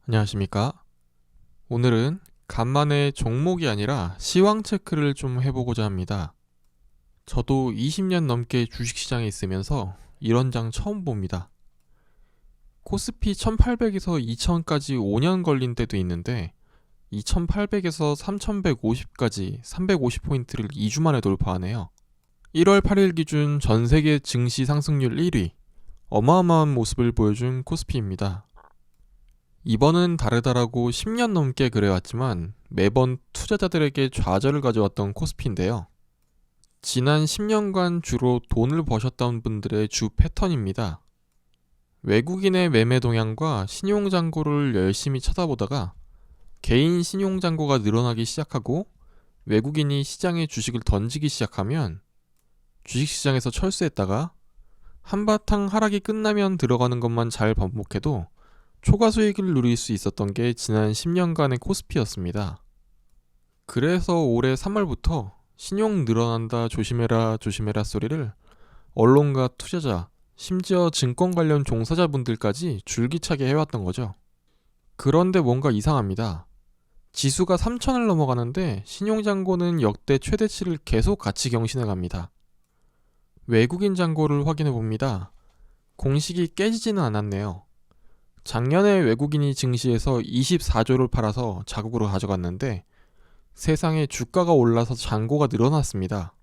안녕하십니까? 오늘은 간만에 종목이 아니라 시황 체크를 좀 해보고자 합니다. 저도 20년 넘게 주식시장에 있으면서 이런 장 처음 봅니다. 코스피 1800에서 2000까지 5년 걸린 때도 있는데 2800에서 3150까지 350포인트를 2주 만에 돌파하네요. 1월 8일 기준 전 세계 증시 상승률 1위, 어마어마한 모습을 보여준 코스피입니다. 이번은 다르다라고 10년 넘게 그래왔지만 매번 투자자들에게 좌절을 가져왔던 코스피인데요. 지난 10년간 주로 돈을 버셨던 분들의 주 패턴입니다. 외국인의 매매 동향과 신용잔고를 열심히 쳐다보다가 개인 신용잔고가 늘어나기 시작하고 외국인이 시장에 주식을 던지기 시작하면 주식시장에서 철수했다가 한바탕 하락이 끝나면 들어가는 것만 잘 반복해도 초과 수익을 누릴 수 있었던 게 지난 10년간의 코스피였습니다. 그래서 올해 3월부터 신용 늘어난다 조심해라 조심해라 소리를 언론과 투자자, 심지어 증권 관련 종사자분들까지 줄기차게 해왔던 거죠. 그런데 뭔가 이상합니다. 지수가 3천을 넘어가는데 신용잔고는 역대 최대치를 계속 같이 경신해 갑니다. 외국인 잔고를 확인해 봅니다. 공식이 깨지지는 않았네요. 작년에 외국인이 증시에서 24조를 팔아서 자국으로 가져갔는데 세상에 주가가 올라서 잔고가 늘어났습니다.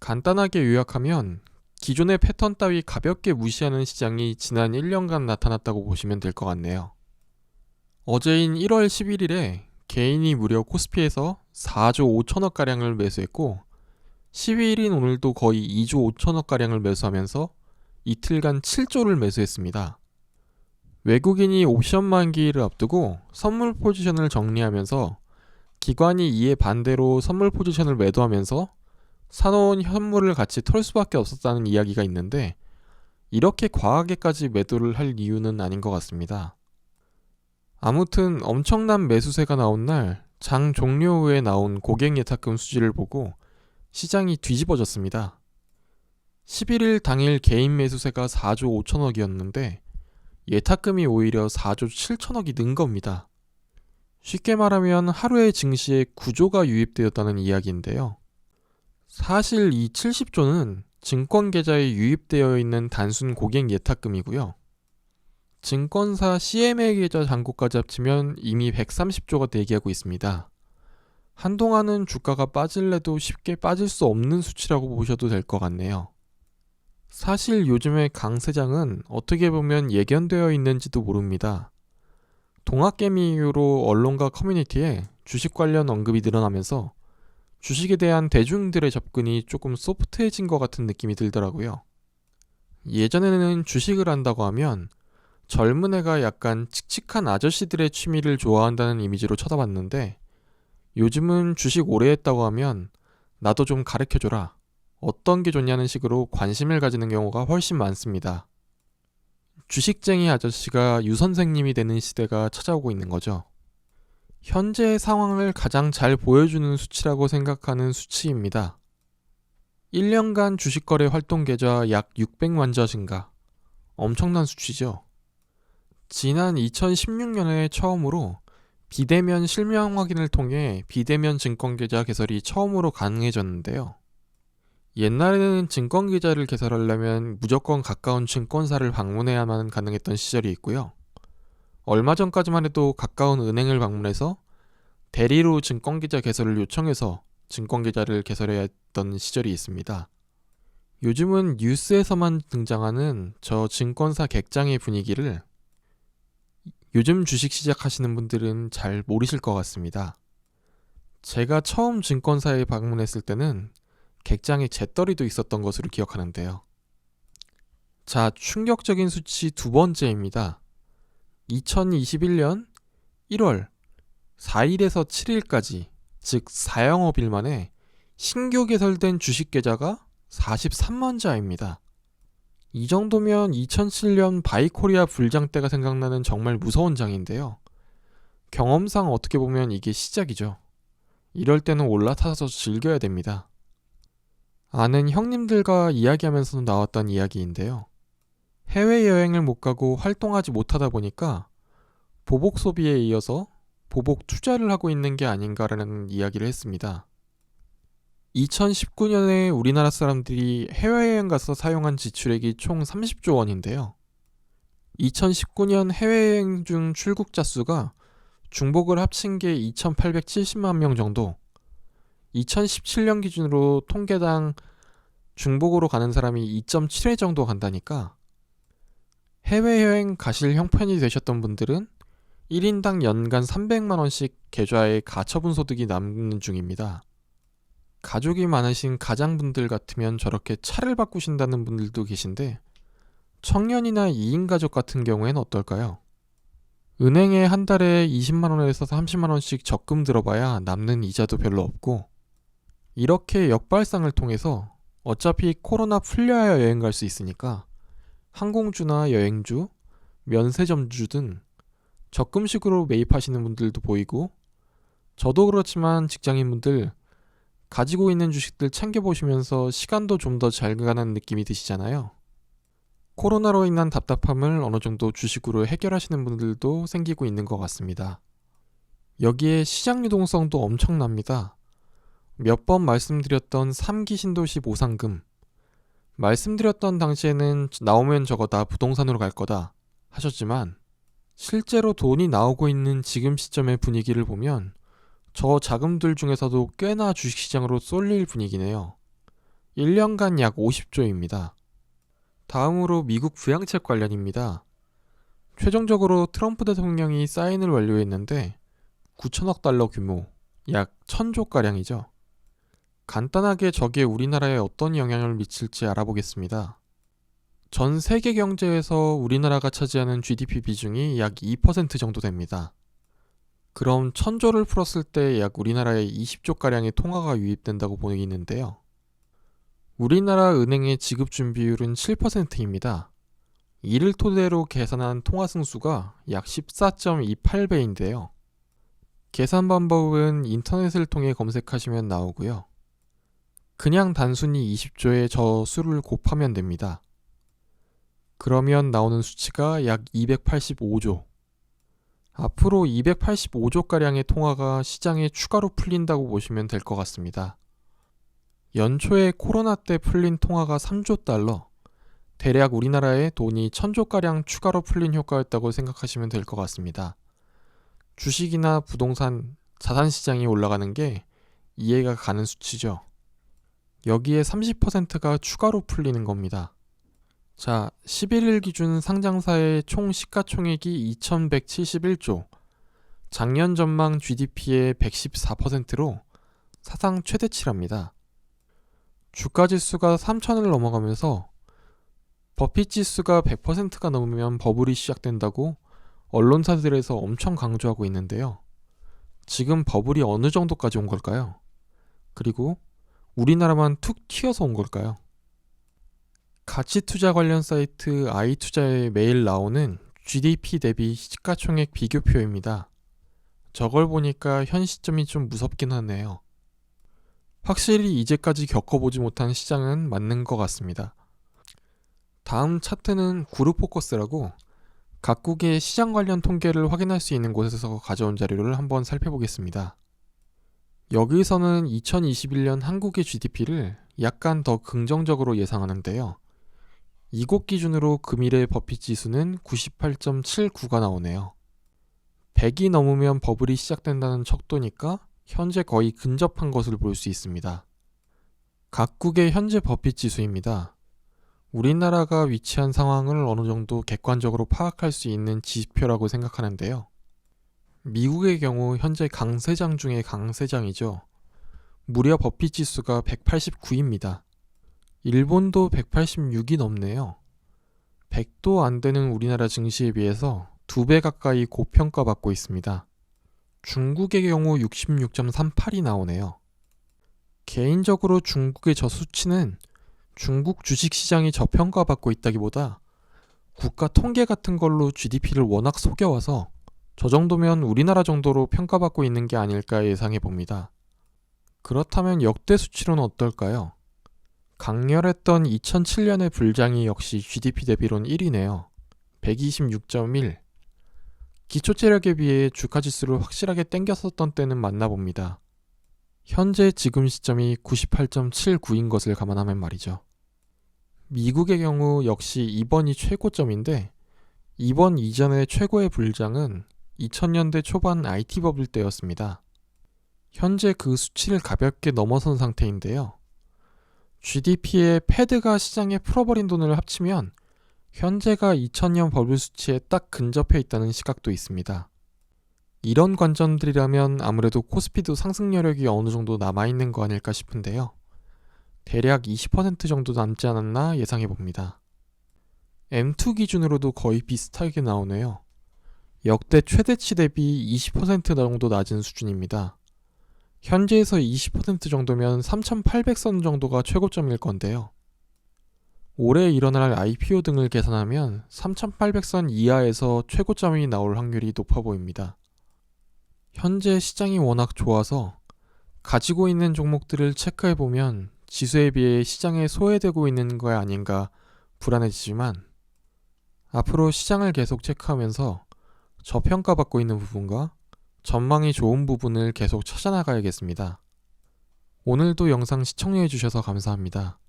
간단하게 요약하면 기존의 패턴 따위 가볍게 무시하는 시장이 지난 1년간 나타났다고 보시면 될 것 같네요. 어제인 1월 11일에 개인이 무려 코스피에서 4조 5천억가량을 매수했고 12일인 오늘도 거의 2조 5천억가량을 매수하면서 이틀간 7조를 매수했습니다. 외국인이 옵션 만기를 앞두고 선물 포지션을 정리하면서 기관이 이에 반대로 선물 포지션을 매도하면서 사놓은 현물을 같이 털 수밖에 없었다는 이야기가 있는데 이렇게 과하게까지 매도를 할 이유는 아닌 것 같습니다. 아무튼 엄청난 매수세가 나온 날 장 종료 후에 나온 고객 예탁금 수지를 보고 시장이 뒤집어졌습니다. 11일 당일 개인 매수세가 4조 5천억이었는데 예탁금이 오히려 4조 7천억이 는 겁니다. 쉽게 말하면 하루의 증시에 9조가 유입되었다는 이야기인데요. 사실 이 70조는 증권계좌에 유입되어 있는 단순 고객 예탁금이고요. 증권사 CMA 계좌 잔고까지 합치면 이미 130조가 대기하고 있습니다. 한동안은 주가가 빠질래도 쉽게 빠질 수 없는 수치라고 보셔도 될 것 같네요. 사실 요즘의 강세장은 어떻게 보면 예견되어 있는지도 모릅니다. 동학개미 이후로 언론과 커뮤니티에 주식 관련 언급이 늘어나면서 주식에 대한 대중들의 접근이 조금 소프트해진 것 같은 느낌이 들더라고요. 예전에는 주식을 한다고 하면 젊은 애가 약간 칙칙한 아저씨들의 취미를 좋아한다는 이미지로 쳐다봤는데 요즘은 주식 오래 했다고 하면 나도 좀 가르쳐줘라. 어떤 게 좋냐는 식으로 관심을 가지는 경우가 훨씬 많습니다. 주식쟁이 아저씨가 유선생님이 되는 시대가 찾아오고 있는 거죠. 현재의 상황을 가장 잘 보여주는 수치라고 생각하는 수치입니다. 1년간 주식거래 활동 계좌 약 600만 자 증가. 엄청난 수치죠. 지난 2016년에 처음으로 비대면 실명 확인을 통해 비대면 증권계좌 개설이 처음으로 가능해졌는데요. 옛날에는 증권계좌를 개설하려면 무조건 가까운 증권사를 방문해야만 가능했던 시절이 있고요. 얼마 전까지만 해도 가까운 은행을 방문해서 대리로 증권계좌 개설을 요청해서 증권계좌를 개설해야 했던 시절이 있습니다. 요즘은 뉴스에서만 등장하는 저 증권사 객장의 분위기를 요즘 주식 시작하시는 분들은 잘 모르실 것 같습니다. 제가 처음 증권사에 방문했을 때는 객장에 재떨이도 있었던 것으로 기억하는데요. 자, 충격적인 수치 두 번째입니다. 2021년 1월 4일에서 7일까지, 즉 4영업일 만에 신규 개설된 주식 계좌가 43만 자입니다. 이 정도면 2007년 바이코리아 불장 때가 생각나는 정말 무서운 장인데요. 경험상 어떻게 보면 이게 시작이죠. 이럴 때는 올라타서 즐겨야 됩니다. 아는 형님들과 이야기하면서 나왔던 이야기인데요. 해외여행을 못 가고 활동하지 못하다 보니까 보복 소비에 이어서 보복 투자를 하고 있는 게 아닌가라는 이야기를 했습니다. 2019년에 우리나라 사람들이 해외여행 가서 사용한 지출액이 총 30조 원인데요. 2019년 해외여행 중 출국자 수가 중복을 합친 게 2,870만 명 정도, 2017년 기준으로 통계당 중복으로 가는 사람이 2.7회 정도 간다니까 해외여행 가실 형편이 되셨던 분들은 1인당 연간 300만원씩 계좌에 가처분 소득이 남는 중입니다. 가족이 많으신 가장분들 같으면 저렇게 차를 바꾸신다는 분들도 계신데 청년이나 2인 가족 같은 경우에는 어떨까요? 은행에 한 달에 20만원에서 30만원씩 적금 들어봐야 남는 이자도 별로 없고 이렇게 역발상을 통해서 어차피 코로나 풀려야 여행 갈 수 있으니까 항공주나 여행주, 면세점주 등 적금식으로 매입하시는 분들도 보이고 저도 그렇지만 직장인분들 가지고 있는 주식들 챙겨보시면서 시간도 좀 더 잘 가는 느낌이 드시잖아요. 코로나로 인한 답답함을 어느 정도 주식으로 해결하시는 분들도 생기고 있는 것 같습니다. 여기에 시장 유동성도 엄청납니다. 몇 번 말씀드렸던 3기 신도시 보상금, 말씀드렸던 당시에는 나오면 저거 다 부동산으로 갈 거다 하셨지만 실제로 돈이 나오고 있는 지금 시점의 분위기를 보면 저 자금들 중에서도 꽤나 주식시장으로 쏠릴 분위기네요. 1년간 약 50조입니다. 다음으로 미국 부양책 관련입니다. 최종적으로 트럼프 대통령이 사인을 완료했는데 9천억 달러 규모, 약 1,000조가량이죠. 간단하게 저게 우리나라에 어떤 영향을 미칠지 알아보겠습니다. 전 세계 경제에서 우리나라가 차지하는 GDP 비중이 약 2% 정도 됩니다. 그럼 1,000조를 풀었을 때 약 우리나라에 20조가량의 통화가 유입된다고 보이는데요. 우리나라 은행의 지급 준비율은 7%입니다. 이를 토대로 계산한 통화 승수가 약 14.28배인데요. 계산 방법은 인터넷을 통해 검색하시면 나오고요. 그냥 단순히 20조에 저 수를 곱하면 됩니다. 그러면 나오는 수치가 약 285조. 앞으로 285조가량의 통화가 시장에 추가로 풀린다고 보시면 될 것 같습니다. 연초에 코로나 때 풀린 통화가 3조 달러, 대략 우리나라에 돈이 1,000조가량 추가로 풀린 효과였다고 생각하시면 될 것 같습니다. 주식이나 부동산, 자산시장이 올라가는 게 이해가 가는 수치죠. 여기에 30%가 추가로 풀리는 겁니다. 자, 11일 기준 상장사의 총 시가총액이 2,171조, 작년 전망 GDP의 114%로 사상 최대치랍니다. 주가지수가 3,000을 넘어가면서 버핏지수가 100%가 넘으면 버블이 시작된다고 언론사들에서 엄청 강조하고 있는데요. 지금 버블이 어느 정도까지 온 걸까요? 그리고 우리나라만 툭 튀어서 온 걸까요? 가치투자 관련 사이트 i투자에 매일 나오는 GDP 대비 시가총액 비교표입니다. 저걸 보니까 현 시점이 좀 무섭긴 하네요. 확실히 이제까지 겪어보지 못한 시장은 맞는 것 같습니다. 다음 차트는 그룹포커스라고 각국의 시장 관련 통계를 확인할 수 있는 곳에서 가져온 자료를 한번 살펴보겠습니다. 여기서는 2021년 한국의 GDP를 약간 더 긍정적으로 예상하는데요. 이곳 기준으로 금일의 버핏 지수는 98.79가 나오네요. 100이 넘으면 버블이 시작된다는 척도니까 현재 거의 근접한 것을 볼 수 있습니다. 각국의 현재 버핏 지수입니다. 우리나라가 위치한 상황을 어느 정도 객관적으로 파악할 수 있는 지표라고 생각하는데요. 미국의 경우 현재 강세장 중에 강세장이죠. 무려 버핏 지수가 189입니다. 일본도 186이 넘네요. 100도 안 되는 우리나라 증시에 비해서 2배 가까이 고평가받고 있습니다. 중국의 경우 66.38이 나오네요. 개인적으로 중국의 저 수치는 중국 주식시장이 저평가받고 있다기보다 국가 통계 같은 걸로 GDP를 워낙 속여와서 저 정도면 우리나라 정도로 평가받고 있는 게 아닐까 예상해 봅니다. 그렇다면 역대 수치로는 어떨까요? 강렬했던 2007년의 불장이 역시 GDP 대비론 1위네요. 126.1. 기초체력에 비해 주가지수를 확실하게 땡겼었던 때는 맞나 봅니다. 현재 지금 시점이 98.79인 것을 감안하면 말이죠. 미국의 경우 역시 이번이 최고점인데 이번 이전의 최고의 불장은 2000년대 초반 IT 버블 때였습니다. 현재 그 수치를 가볍게 넘어선 상태인데요. GDP에 패드가 시장에 풀어버린 돈을 합치면 현재가 2000년 버블 수치에 딱 근접해 있다는 시각도 있습니다. 이런 관점들이라면 아무래도 코스피도 상승 여력이 어느 정도 남아있는 거 아닐까 싶은데요. 대략 20% 정도 남지 않았나 예상해 봅니다. M2 기준으로도 거의 비슷하게 나오네요. 역대 최대치 대비 20% 정도 낮은 수준입니다. 현재에서 20% 정도면 3,800선 정도가 최고점일 건데요. 올해 일어날 IPO 등을 계산하면 3,800선 이하에서 최고점이 나올 확률이 높아 보입니다. 현재 시장이 워낙 좋아서 가지고 있는 종목들을 체크해보면 지수에 비해 시장에 소외되고 있는 거 아닌가 불안해지지만 앞으로 시장을 계속 체크하면서 저평가받고 있는 부분과 전망이 좋은 부분을 계속 찾아나가야겠습니다. 오늘도 영상 시청해주셔서 감사합니다.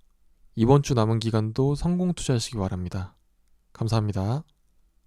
이번 주 남은 기간도 성공 투자하시기 바랍니다. 감사합니다.